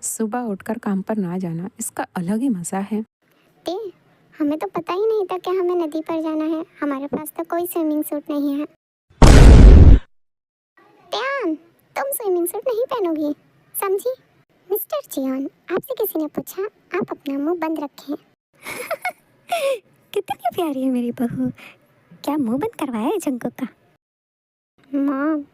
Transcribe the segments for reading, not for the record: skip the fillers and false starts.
सुबह उठकर काम पर ना जाना, इसका अलग ही मज़ा है। ते हमें तो पता ही नहीं था कि हमें नदी पर जाना है। हमारे पास तो कोई स्विमिंग सूट नहीं है। त्यान, तुम स्विमिंग सूट नहीं पहनोगी, समझी? मिस्टर जियान, आपसे किसी ने पूछा, आप अपना मुंह बंद रखें। कितनी प्यारी है मेरी बहू। क्या मुंह बंद करवाया है जंकुक का? मॉम,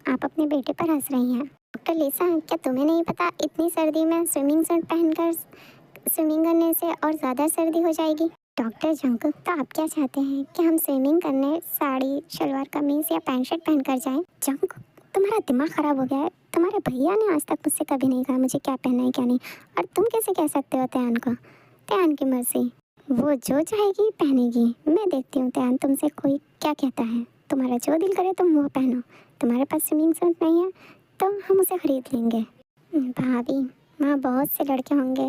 आप अपने बेटे पर हंस रही हैं। डॉक्टर लिसा, क्या तुम्हें नहीं पता इतनी सर्दी में स्विमिंग सूट पहनकर स्विमिंग करने से और ज़्यादा सर्दी हो जाएगी? डॉक्टर जंकुक, तो आप क्या चाहते हैं कि हम स्विमिंग करने साड़ी, सलवार कमीज या पैंट शर्ट पहनकर जाएं? जंकुक, तुम्हारा दिमाग खराब हो गया है। तुम्हारे भैया ने आज तक मुझसे कभी नहीं कहा मुझे क्या पहनना है क्या नहीं, और तुम कैसे कह सकते हो त्यान को? त्यान की मर्जी, वो जो चाहेगी पहनेगी। मैं देखती हूँ त्यान तुमसे कोई क्या कहता है। तुम्हारा जो दिल करे तुम वो पहनो। तुम्हारे पास स्विमिंग सूट नहीं है तो हम उसे खरीद लेंगे। भाभी, वहाँ बहुत से लड़के होंगे,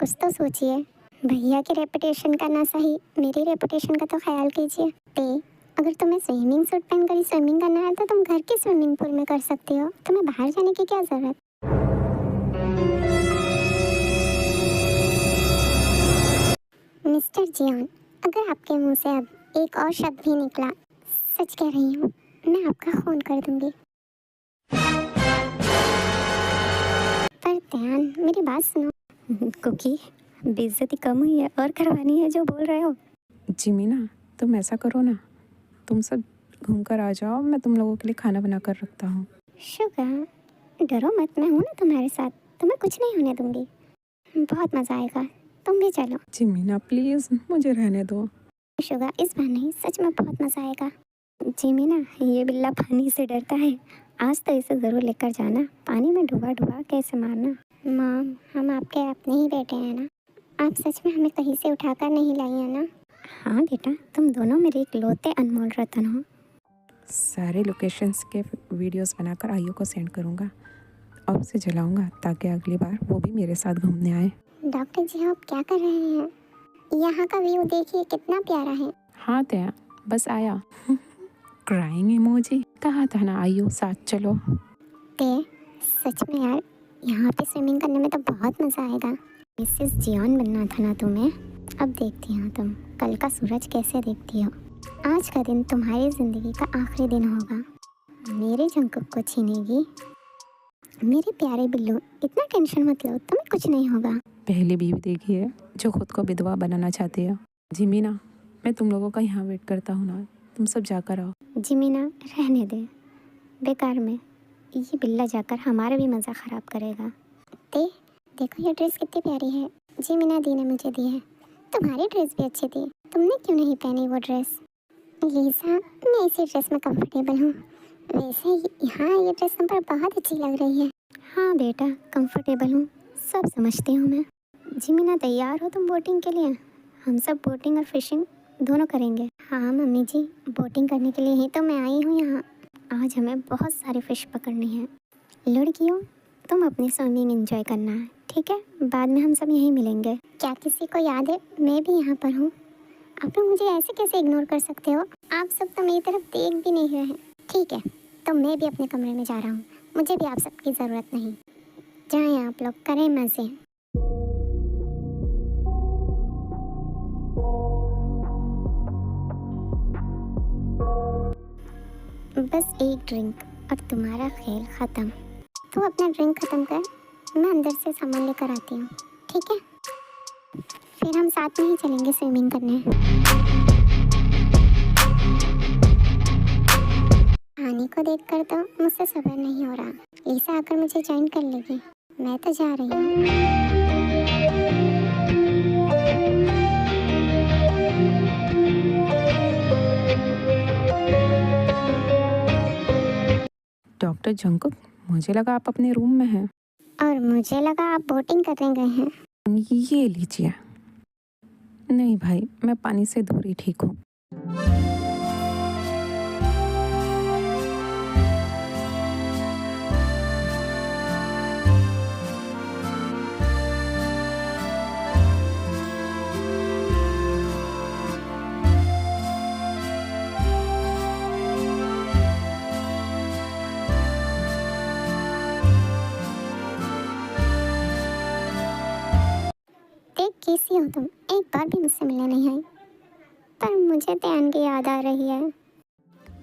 कुछ तो सोचिए। भैया की रेपुटेशन का ना सही, मेरी रेपुटेशन का तो ख्याल कीजिए। ते, अगर तुम्हें स्विमिंग सूट पहनकर ही स्विमिंग करना है तो तुम घर के स्विमिंग पूल में कर सकती हो। तुम्हें बाहर जाने की क्या ज़रूरत? मिस्टर जियान, अगर आपके मुंह से अब एक और शब्द भी निकला, सच कह रही हूँ, मैं आपका खून कर दूंगी। पर ध्यान, मेरी बात सुनो। कुकी, बेइज्जती कम हुई है और करवानी है जो बोल रहे हो? जिमीना, तुम ऐसा करो ना, तुम सब घूम कर आ जाओ, मैं तुम लोगों के लिए खाना बना कर रखता हूँ। शुगर, डरो मत, मैं हूँ ना तुम्हारे साथ, तुम्हें कुछ नहीं होने दूंगी। बहुत मज़ा आएगा, तुम भी चलो। जिमीना प्लीज़ मुझे रहने दो। शुगर, इस बार नहीं, सच में बहुत मज़ा आएगा। जिमीना, ये बिल्ला पानी से डरता है। आज तो इसे ज़रूर लेकर जाना। पानी में डुबा डुबा कैसे मारना। मॉम, हम आपके अपने ही बेटे हैं ना। आप सच में हमें कहीं से उठाकर नहीं लाई है ना? हाँ बेटा, तुम दोनों मेरे इकलौते अनमोल रतन हो। सारे लोकेशंस के वीडियोस बनाकर आयु को सेंड करूँगा और उसे जलाऊँगा ताकि अगली बार वो भी मेरे साथ घूमने आए। डॉक्टर जी, आप क्या कर रहे हैं? यहाँ का व्यू देखिए कितना प्यारा है। हाँ तया, बस आया। क्राइंग इमोजी, कहा था ना आयु साथ चलो। ते, सच में यार, यहाँ पे स्विमिंग करने में तो बहुत मज़ा आएगा। मिसेस जियान बनना था ना तुम्हें? अब देखती हो तुम कल का सूरज कैसे देखती हो। आज का दिन तुम्हारी ज़िंदगी का आखिरी दिन होगा। मेरे जंकुक को छीनेगी? मेरे प्यारे बिल्लू, इतना टेंशन मत लो, तुम्हें कुछ नहीं होगा। पहली बीवी देखी है जो खुद को विधवा बनाना चाहती है। जिमीना, मैं तुम लोगों का यहाँ वेट करता हूँ ना, तुम सब जाकर आओ। जिमीना, रहने दे, बेकार में। ये बिल्ला जाकर हमारा भी मज़ा ख़राब करेगा। ते, देखो ये ड्रेस कितनी प्यारी है। जी मीना दी ने मुझे दी है। तुम्हारी ड्रेस भी अच्छी थी, तुमने क्यों नहीं पहनी वो ड्रेस? लीसा, मैं इसी ड्रेस में कंफर्टेबल हूँ। वैसे यहाँ ये ड्रेस तुम पर बहुत अच्छी लग रही है। हाँ बेटा, कंफर्टेबल हूँ, सब समझती हूँ मैं। जिमीना, तैयार हो तुम बोटिंग के लिए? हम सब बोटिंग और फिशिंग दोनों करेंगे। हाँ मम्मी जी, बोटिंग करने के लिए ही तो मैं आई हूँ यहाँ। आज हमें बहुत सारी फिश पकड़नी है। लड़कियों, तुम अपनी स्विमिंग एंजॉय करना है, ठीक है? बाद में हम सब यहीं मिलेंगे। क्या किसी को याद है मैं भी यहाँ पर हूँ? आप लोग मुझे ऐसे कैसे इग्नोर कर सकते हो? आप सब तो मेरी तरफ देख भी नहीं रहे हैं। ठीक है, तो मैं भी अपने कमरे में जा रहा हूँ, मुझे भी आप सबकी ज़रूरत नहीं। जाएं आप लोग, करें मज़े। बस एक ड्रिंक और तुम्हारा खेल ख़त्म। तू अपना ड्रिंक ख़त्म कर, मैं अंदर से सामान लेकर आती हूँ, ठीक है? फिर हम साथ में ही चलेंगे स्विमिंग करने। पानी को देखकर तो मुझसे सब्र नहीं हो रहा। लीसा आकर मुझे ज्वाइन कर लेगी। मैं तो जा रही हूँ। डॉक्टर जंकुक, मुझे लगा आप अपने रूम में हैं। और मुझे लगा आप बोटिंग करने गए हैं। ये लीजिए। नहीं भाई, मैं पानी से दूर ही ठीक हूँ। कैसी हो तुम? एक बार भी मुझसे मिलने नहीं आई। पर मुझे त्यान की याद आ रही है।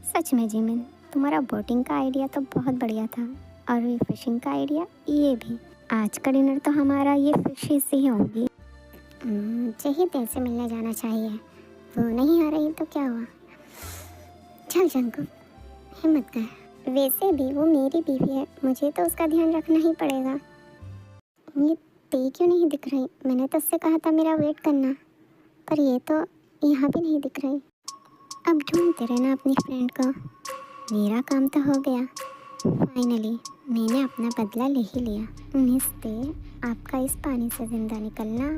सच में जिमिन, तुम्हारा बोटिंग का आइडिया तो बहुत बढ़िया था, और ये फिशिंग का आइडिया ये भी। आज का डिनर तो हमारा ये फिश से ही होगी। मुझे ही तेरे से मिलने जाना चाहिए। वो नहीं आ रही तो क्या हुआ? चल जंकुक, हिम्मत कर। वैसे भी वो मेरी बीवी है, मुझे तो उसका ध्यान रखना ही पड़ेगा। ये ते क्यों नहीं दिख रही? मैंने तो उससे कहा था मेरा वेट करना, पर ये तो यहाँ भी नहीं दिख रही। अब ढूंढते रहना अपनी फ्रेंड को। मेरा काम तो हो गया। फाइनली मैंने अपना बदला ले ही लिया। मिस ते, आपका इस पानी से ज़िंदा निकलना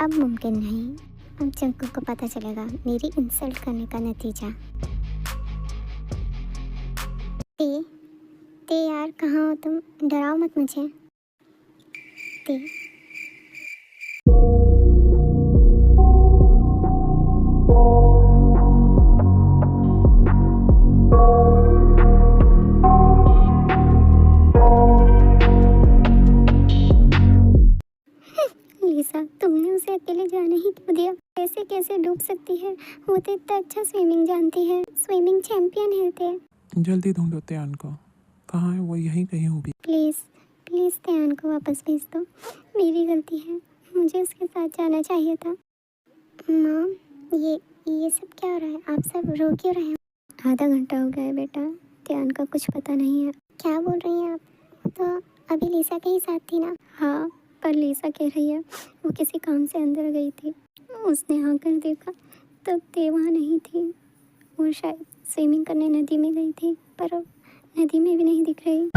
अब मुमकिन नहीं। अब जंकुक को पता चलेगा मेरी इंसल्ट करने का नतीजा। ते यार, कहाँ हो तुम? डराओ मत मुझे। ते लिसा, तुमने उसे अकेले जाने ही क्यों दिया? कैसे कैसे डूब सकती है? वो तो इतना अच्छा स्विमिंग जानती है, स्विमिंग चैंपियन है ते। जल्दी ढूंढो त्यान को। कहाँ है वो? यहीं कहीं होगी। प्लीज़ प्लीज़ त्यान को वापस भेज दो। मेरी गलती है, मुझे उसके साथ जाना चाहिए था। माँ, ये सब क्या हो रहा है? आप सब रो क्यों रहे हो? आधा घंटा हो गया है बेटा, त्यान का कुछ पता नहीं है। क्या बोल रही हैं आप? वो तो अभी लिसा के ही साथ थी ना। हाँ, पर लिसा कह रही है वो किसी काम से अंदर गई थी। उसने आकर देखा तो ते वहाँ नहीं थी। वो शायद स्विमिंग करने नदी में गई थी, पर अब नदी में भी नहीं दिख रही।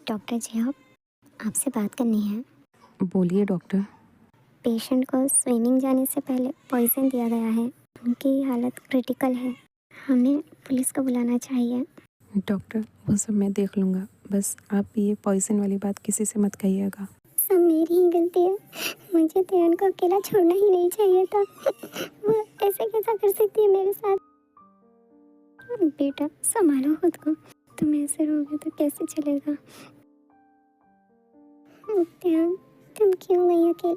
डॉक्टर जी, आपसे बात करनी है। बोलिए डॉक्टर। पेशेंट को स्विमिंग जाने से पहले पॉइजन दिया गया है। उनकी हालत क्रिटिकल है। हमें पुलिस को बुलाना चाहिए। डॉक्टर, वो सब मैं देख लूँगा, बस आप ये पॉइजन वाली बात किसी से मत कहिएगा। सब मेरी ही गलती है। मुझे त्यान को अकेला छोड़ना ही नहीं चाहिए था। वो ऐसे कैसा कर सकती है मेरे साथ? बेटा संभालो खुद को, तुम ऐसे रहोगे तो कैसे चलेगा? त्यान, तुम क्यों गई अकेले?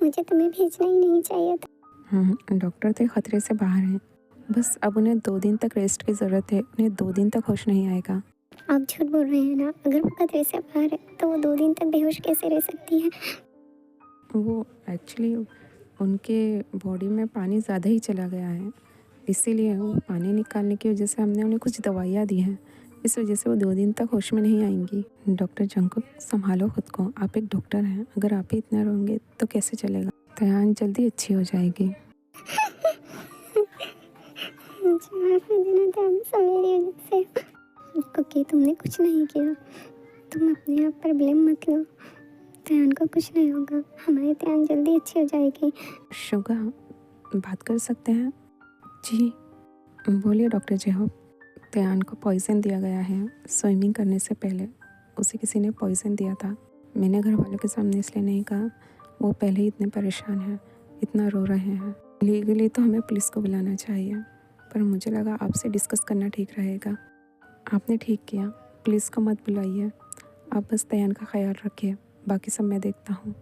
मुझे तुम्हें भेजना ही नहीं चाहिए था। डॉक्टर तो खतरे से बाहर हैं, बस अब उन्हें 2 दिन तक रेस्ट की ज़रूरत है। उन्हें 2 दिन तक होश नहीं आएगा। आप झूठ बोल रहे हैं ना? अगर वो खतरे से बाहर है तो वो 2 दिन तक बेहोश कैसे रह सकती है? वो एक्चुअली उनके बॉडी में पानी ज़्यादा ही चला गया है, इसीलिए वो पानी निकालने की वजह से हमने उन्हें कुछ दवाइयाँ दी हैं। इस वजह से वो 2 दिन तक होश में नहीं आएंगी। डॉक्टर जंकुक, संभालो खुद को, आप एक डॉक्टर हैं। अगर आप ही इतना रोएंगे तो कैसे चलेगा? त्यान जल्दी अच्छी हो जाएगी। मुझे माफ कर देना त्यान, सब मेरी वजह से। क्योंकि तुमने कुछ नहीं किया, तुम अपने आप पर ब्लेम मत लो। त्यान को कुछ नहीं होगा, हमारी त्यान जल्दी अच्छी हो जाएगी। शुगा, बात कर सकते हैं? जी बोलिए डॉक्टर जेहोब। त्यान को पॉइज़न दिया गया है स्विमिंग करने से पहले। उसे किसी ने पॉइज़न दिया था। मैंने घर वालों के सामने इसलिए नहीं कहा, वो पहले ही इतने परेशान हैं, इतना रो रहे हैं। लीगली तो हमें पुलिस को बुलाना चाहिए, पर मुझे लगा आपसे डिस्कस करना ठीक रहेगा। आपने ठीक किया, पुलिस को मत बुलाइए। आप बस त्यान का ख्याल रखिए, बाकी सब मैं देखता हूँ।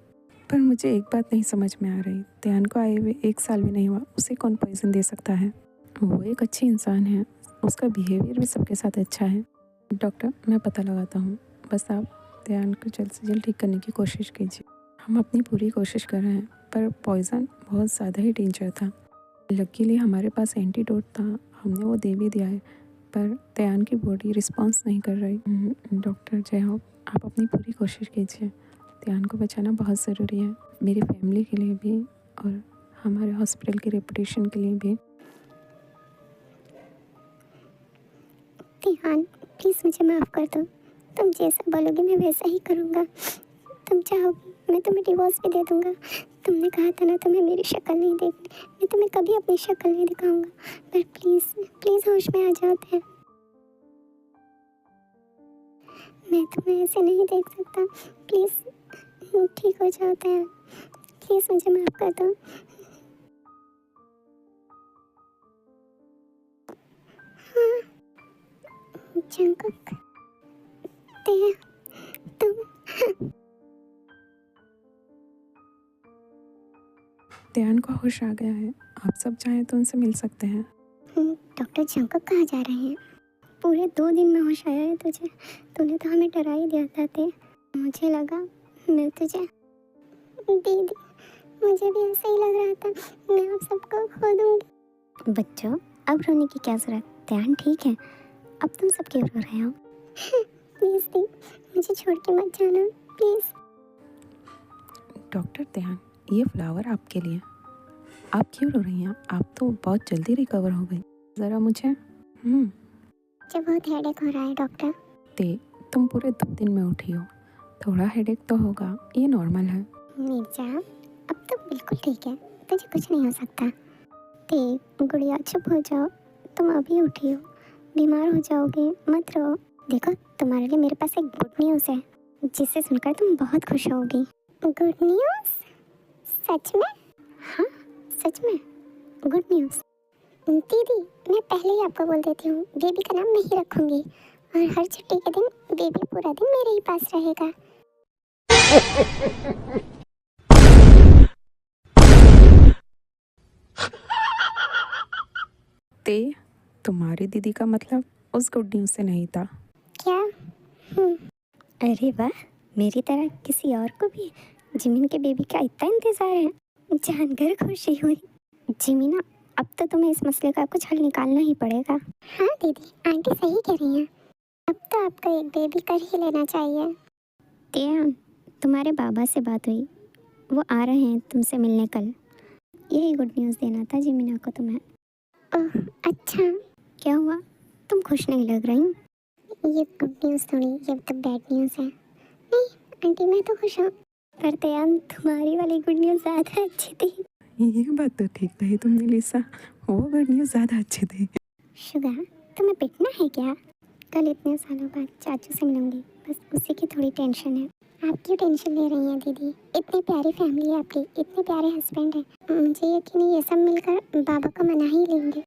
पर मुझे एक बात नहीं समझ में आ रही, त्यान को आए हुए 1 साल भी नहीं हुआ, उसे कौन पॉइज़न दे सकता है? वो एक अच्छी इंसान है, उसका बिहेवियर भी सबके साथ अच्छा है। डॉक्टर, मैं पता लगाता हूँ, बस आप त्यान को जल्द से जल्द ठीक करने की कोशिश कीजिए। हम अपनी पूरी कोशिश कर रहे हैं, पर पॉइज़न बहुत ज़्यादा ही डेंजर था। लकीली हमारे पास एंटीडोट था, हमने वो दे भी दिया है, पर त्यान की बॉडी रिस्पॉन्स नहीं कर रही। डॉक्टर जेहोब, आप अपनी पूरी कोशिश कीजिए। त्यान को बचाना बहुत ज़रूरी है, मेरी फैमिली के लिए भी और हमारे हॉस्पिटल की रेपुटेशन के लिए भी। तिहान प्लीज़ मुझे माफ़ कर दो। तुम जैसा बोलोगे मैं वैसा ही करूँगा। तुम चाहोगी मैं तुम्हें डिवोर्स भी दे दूँगा। तुमने कहा था ना तुम्हें मेरी शक्ल नहीं देखनी, मैं तुम्हें कभी अपनी शक्ल नहीं दिखाऊंगा। पर प्लीज़ प्लीज़ होश में आ जाओ थे। मैं तुम्हें ऐसे नहीं देख सकता। प्लीज़ ठीक हो जाओ थे। प्लीज़ मुझे माफ़ कर दो। हाँ, जंकुक ते तुम त्यान को होश आ गया है, आप सब चाहें तो उनसे मिल सकते हैं। डॉक्टर जंकुक कहाँ जा रहे हैं? पूरे 2 दिन में होश आया है तुझे? तूने तो हमें डरा ही दिया था ते। मुझे लगा मैं तुझे दीदी, मुझे भी ऐसा ही लग रहा था मैं आप सबको खो दूंगी। बच्चों अब रोने की क्या जरूरत, ध्यान ठीक है। अब तुम सब क्यों रो रहे हो? प्लीज़ दी मुझे छोड़ के मत जाना प्लीज़। डॉक्टर त्यान, ये फ्लावर आपके लिए। आप क्यों रो रही हैं? आप तो बहुत जल्दी रिकवर हो गई। ज़रा मुझे मुझे बहुत हेडेक हो रहा है डॉक्टर। ते तुम पूरे 2 दिन में उठी हो, थोड़ा हेडेक तो होगा, ये नॉर्मल है। मिर्जा अब तो बिल्कुल ठीक है, तुझे कुछ नहीं हो सकता। ते गुड़िया चुप हो जाओ, तुम अभी उठी हो, बीमार हो जाओगे, मत रो। देखो तुम्हारे लिए मेरे पास एक गुड न्यूज़ है जिसे सुनकर तुम बहुत खुश होगी। Good news? सच में? हाँ सच में गुड न्यूज़। दीदी मैं पहले ही आपको बोल देती हूँ बेबी का नाम मैं ही रखूँगी और हर छुट्टी के दिन बेबी पूरा दिन मेरे ही पास रहेगा। ते तुम्हारी दीदी का मतलब उस गुड न्यूज़ से नहीं था। क्या? अरे वाह, मेरी तरह किसी और को भी जिमिन के बेबी का इतना इंतज़ार है, जानकर खुशी हुई। जिमिना अब तो तुम्हें इस मसले का कुछ हल निकालना ही पड़ेगा। हाँ दीदी आंटी सही कह रही हैं, अब तो आपका एक बेबी कर ही लेना चाहिए। त्यान तुम्हारे बाबा से बात हुई, वो आ रहे हैं तुमसे मिलने कल। यही गुड न्यूज़ देना था जिमिना को तुम्हें। ओह अच्छा, क्या हुआ तुम खुश नहीं लग रही? ये गुड न्यूज़ थोड़ी, ये तो बैड न्यूज़ है। नहीं आंटी मैं तो खुश हूँ, पर त्यान तुम्हारी वाली गुड न्यूज़ ज़्यादा अच्छी थी। ये बात तो ठीक कही तुमने लिसा, वो गुड न्यूज़ ज़्यादा अच्छी थी। शुगर तुम्हें पिटना है क्या? कल इतने सालों बाद चाचू से मिलूंगी, बस उसी की थोड़ी टेंशन है। आप क्यों टेंशन ले रही हैं दीदी? इतनी प्यारी फैमिली है आपकी, इतने प्यारे हस्बैंड है, मुझे यकीन है ये सब मिलकर बाबा को मना ही लेंगे।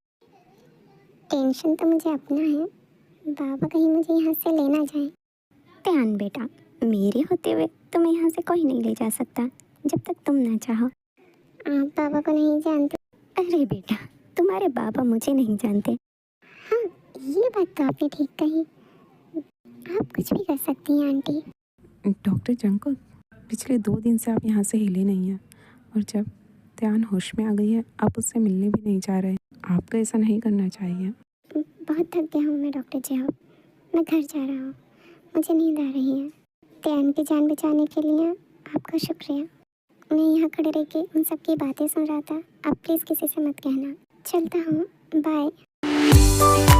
टेंशन तो मुझे अपना है, बाबा कहीं मुझे यहाँ से लेना जाए। त्यान बेटा मेरे होते हुए तुम्हें यहाँ से कोई नहीं ले जा सकता जब तक तुम ना चाहो। आप बाबा को नहीं जानते? अरे बेटा तुम्हारे बाबा मुझे नहीं जानते। हाँ ये बात तो आपने ठीक कही, आप कुछ भी कर सकती हैं आंटी। डॉक्टर जंकुक, पिछले 2 दिन से आप यहाँ से हिले नहीं हैं, और जब त्यान होश में आ गई है आप उससे मिलने भी नहीं जा रहे। आपको ऐसा नहीं करना चाहिए। बहुत थक गया हूँ मैं डॉक्टर साहब, मैं घर जा रहा हूँ, मुझे नींद आ रही है। त्यान की जान बचाने के लिए आपका शुक्रिया। मैं यहाँ खड़े रह के उन सब की बातें सुन रहा था, आप प्लीज़ किसी से मत कहना। चलता हूँ, बाय।